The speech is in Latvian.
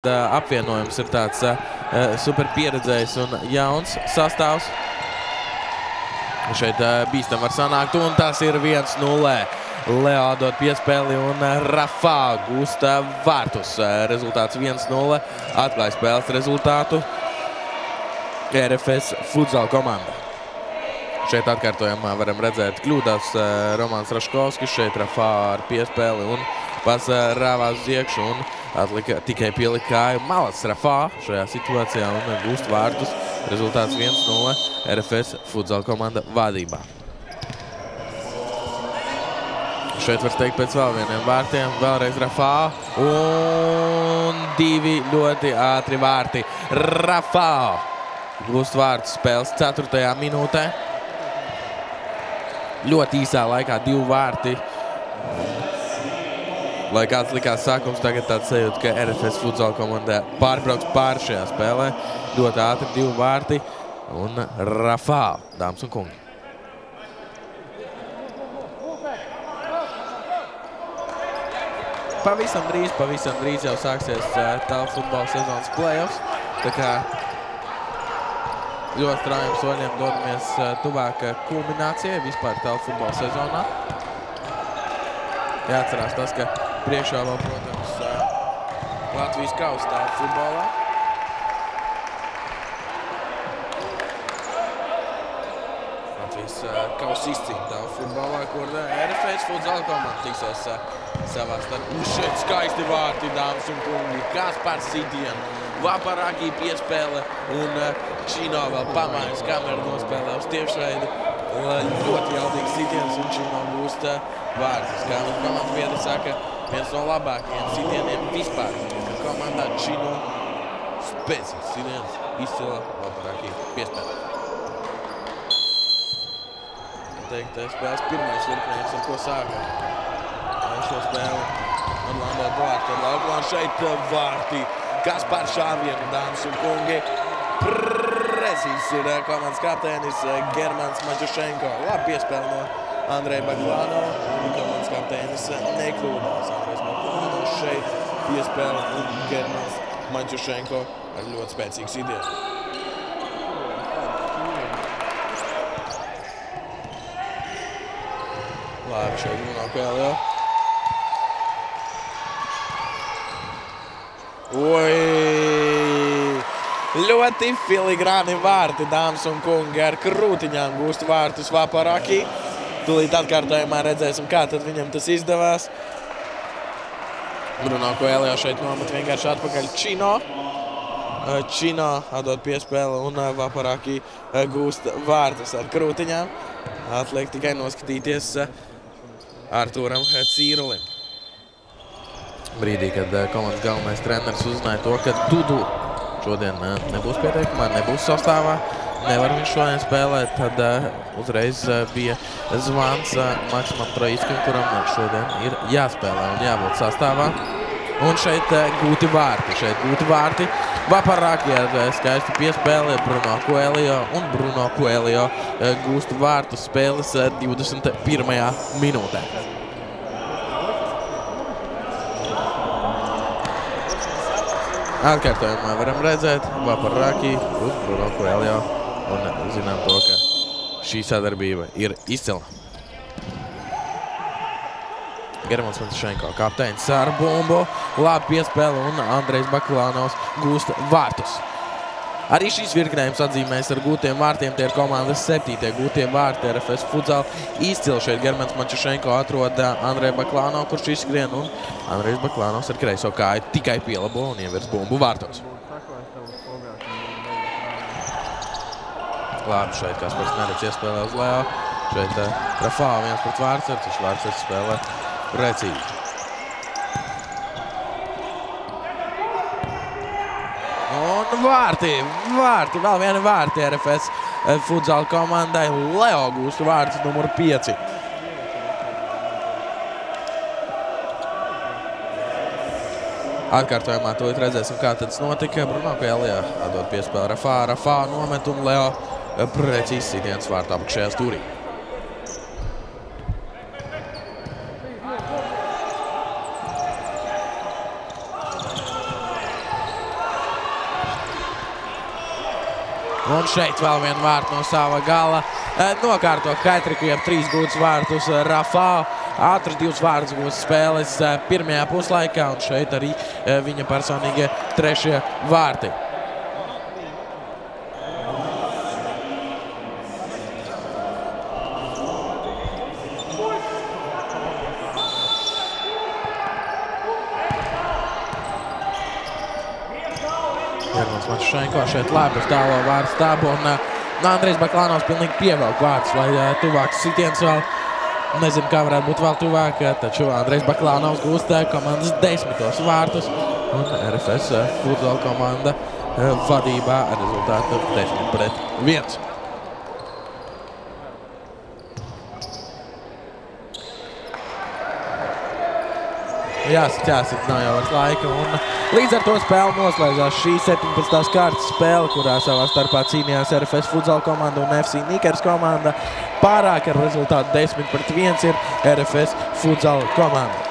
apvienojums ir tāds super pieredzējis un jauns sastāvs. Šeit bīstam var sanākt, un tas ir 1-0. Leo dod piespēli un Rafā gūst vārtus. Rezultāts 1-0. Atklāja spēles rezultātu RFS futsal komanda. Šeit atkārtojumā varam redzēt kļūdās Romāns Raškovskis. Šeit Rafā ar piespēli un pats rāvās uz iekšu un atlika tikai pielika kāju. Malacis Rafā šajā situācijā un gūst vārtus. Rezultāts 1-0. RFS futsal komanda vadībā. Šeit var teikt pēc vēl vieniem vārtiem. Vēlreiz Rafā un 2 ļoti ātri vārti. Rafā gūst vārtus spēles 4. minūtē. Ļoti īsā laikā 2 vārti. Lai kāds likās sākums, tagad tāds sajūta, ka RFS futsal komanda pārbrauks pāri šajā spēlē. Ļoti ātri 2 vārti un Rafā, dāmas un kungi. Pavisam drīz jau sāksies telefutbola sezonas play-offs. Tā kā ļoti straujiem soļiem dodamies tuvāk kulminācijai vispār telefutbola sezonā. Jāatcerās tas, ka priekšā vēl, protams, Latvijas kausa telefutbolā. Latvijas kausa izcīņa telefutbolā, kur RFS futsal komanda tiksies savā starpā. Šeit skaisti vārti, dāmas un kungi. Kaspars sitienu, Vaparaki piespēle un Čino vēl pamājas kameru nospēlē uz tiešraidi. Ļoti jaudīgs sitiens un Čino gūst vārtus. Kā komandas biedri saka, viens no labākajiem sitieniem vispār. Komandā Čino spēcīgs sitiens, izcila Vaparaki piespēle. Teikt, spēles pirmais virknieks, ar ko sākam. Šo spēli Orlando Duarte ar laukumā. Šeit vārti Kaspars Šāvienu, dāmas un kungi. Precīzs ir komandas kapteinis Germans Maķušenko. Labi piespēli no Andreja Baklāno. Un komandas kapteinis nekļūdās. Andrejs Baklāno šeit piespēli un Germans Maķušenko ar ļoti spēcīgu sitienu. Labi, šeit Bruno Coelho. Oi! Ļoti filigrāni vārti, dāmas un kungi, ar krūtiņām gūst vārtus Vaparaki. Tūlīt atkārtojumā redzēsim, kā tad viņam tas izdevās. Bruno Coelho šeit nomet vienkārši atpakaļ Čino. Čino atdod piespēli un Vaparaki gūst vārtus ar krūtiņām. Atliek tikai noskatīties Artūram Cīrulim. Brīdī, kad komandas galvenais treneris uzzināja to, ka Dudu šodien nebūs pieteikumā, nebūs sastāvā, nevar viņš šodien spēlēt, tad uzreiz bija zvans Maksimam Troiskim, kuram šodien ir jāspēlē un jābūt sastāvā. Un šeit gūti vārti. Vaparaki ar skaistu piespēli Bruno Coelho, un Bruno Coelho gūst vārtu spēles 21. minūtē. Atkārtojumā varam redzēt Vaparaki uz Bruno Coelho un zinām to, ka šī sadarbība ir izcila. Germans Maķušenko, kapteinis ar bumbu, labi piespēle un Andrejs Baklānovs gūst vārtus. Arī šīs virknējums atzīmēs ar gūtiem vārtiem, tie ir komandas 7. gūtie vārti RFS futsal. Izcili šeit Germans Maķušenko atrod Andreju Baklānovu, kurš izskrien, un Andrejs Baklānovs ar kreiso kāju tikai pielabo un ievirs bumbu vārtos. Labi, šeit Kaspars neredz iespēlē uz Leo. Šeit Rafā 1 pret Vārtsards, viņš Vārtsards spēlē precīzi. Un vārti, vēl vieni vārti RFS futsal komandai. Leo gūst vārtus numur 5. Atkārtojumā tūlīt redzēsim, kā tas notika. Bruno Coelho atdod piespēli Rafā nomet un Leo precīzi sitiens vārtu apakšējā stūrī. Un šeit vēl vienu vārtu no sava gala. Nokārto hat-triku, jeb 3 gūtus vārtus Rafā. Ātrus 2 vārtus gūs spēles pirmajā puslaikā, un šeit arī viņa personīgie 3. vārti. Germans Mačušenko šeit labi uz tālo vārdu stābu, un Andrejs Baklānovs pilnīgi pievelk vārdus, lai tuvāks sitiens vēl. Nezinu, kā varētu būt vēl tuvāk, taču Andrejs Baklānovs gūst komandas 10. vārtus, un RFS futbola komanda vadībā ar rezultātu 10-1. Jāsit, nav jau vairs laika, un līdz ar to spēle noslēdzās šī 17. kārtas spēle, kurā savā starpā cīnījās RFS futbola komanda un FC Nikers komanda. Pārāk ar rezultātu 10-1 ir RFS futbola komanda.